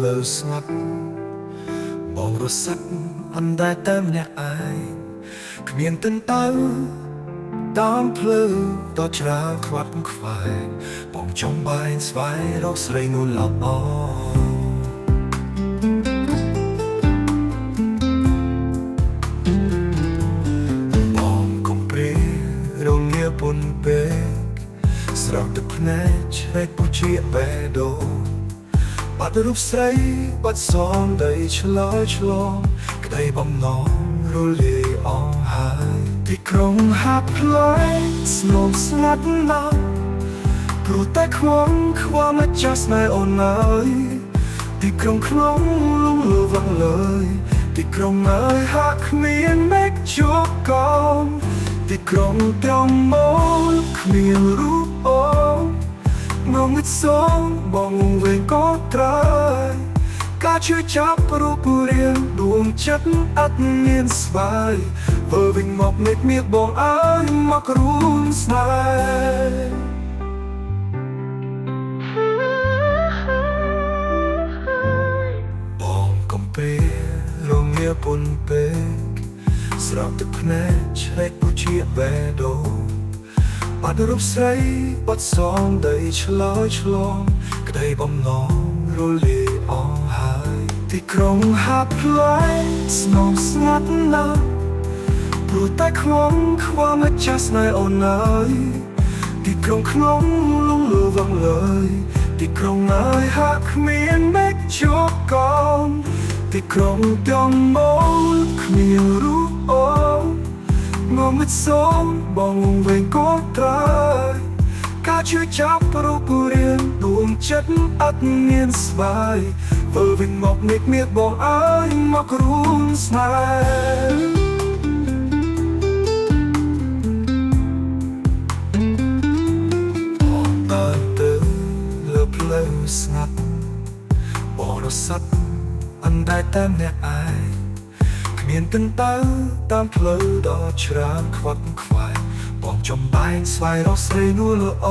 លើស្ងាត់បងរសាត់អណ្តែតែម្នាក់ឯងគ្មានទិនតៅតាមផ្លូវដ៏ច្រាលខ្វាត់ខ្វាយបងចង់បែងស្វែងរកស្រីនោះល្អបងកុំព្រារងាពុនពេកស្រោបទឹកភ្នែកឆ្វេងពុជាបេះដូងបាត់រូបស្រីបាត់សំដីឆ្លើយឆ្លងក្តីបំណងរលាយអស់ហើយទីក្រុងហាប់ផ្លែស្ងប់ស្ងាត់ណាស់ព្រោះតែខ្វងខ្វល់មកចាស់ស្នេហ៍អូនអើយទីក្រុងក្នុងលងលើវងលើយទីក្រុងអើយហាក់គ្មានមេឃជួបកោនទីក្រុងទាំងមកគ្មានរូបអូនងងឹតសងបងវិញក៏ត្រើយការជួយចាប់រូបរាងដួងចិត្តអត់មានស្វាយវើវិញមកមេឃមាសបងអើយមករួមស្នេហ៍បងកំពេរងាពុនពេកស្រោបទឹកភ្នែកឆ្វេងពុជាបេះដូងបាត់រូបស្រីបាត់សំដីឆ្លើយឆ្លងក្តីបំណងរលាយអស់ហើយទីក្រុងហាប់ផ្លែស្ងប់ស្ងាត់ណាស់ព្រោះតែខ្វងខ្វល់មកចាស់ស្នេហ៍អូនអើយទីក្រុងក្នុងលងលើវងលើយទីក្រុងអើយហាក់គ្មានមេឃជួបកោនទីក្រុងទាំងមកគ្មានរូបអូនងងឹតសងបងវិញក៏ត្រើយការជួយចាប់រូបរាងដួងចិត្តអត់មានស្វាយធ្វើវិញមកមេឃមាសបងអើយមករួមស្នេហ៍បងដើរទៅលើផ្លូវស្ងាត់បងរសាត់អណ្តែតែម្នាក់ឯងមានទិនតៅតាមផ្លូវដ៏ច្រាលខ្វាត់ខ្វាយបងចំបែងស្វែងរកស្រីនោះល្អ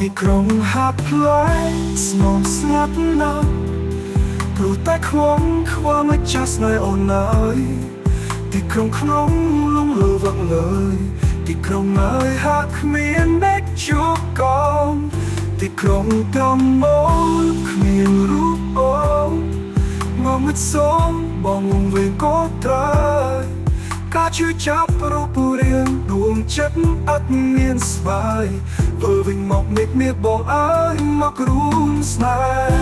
ទីក្រុងហាប់ផ្លែស្ងប់ស្ងាត់ណាស់ព្រោះតែខ្វងខ្វល់មកចាស់ស្នេហ៍អូនអើយទីក្រុងក្នុងលងលើវងលើយទីក្រុងអើយហាក់គ្មានមេឃជួបកោនទីក្រុងទាំងមកគ្មានរូបអូនងងឹតសងបងវិញក៏ត្រើយការជួយចាប់រូបរាងដួងចិត្តអត់មានស្វាយធ្វើវិញមកមេឃមាសបងអើយមករួមស្នេហ៍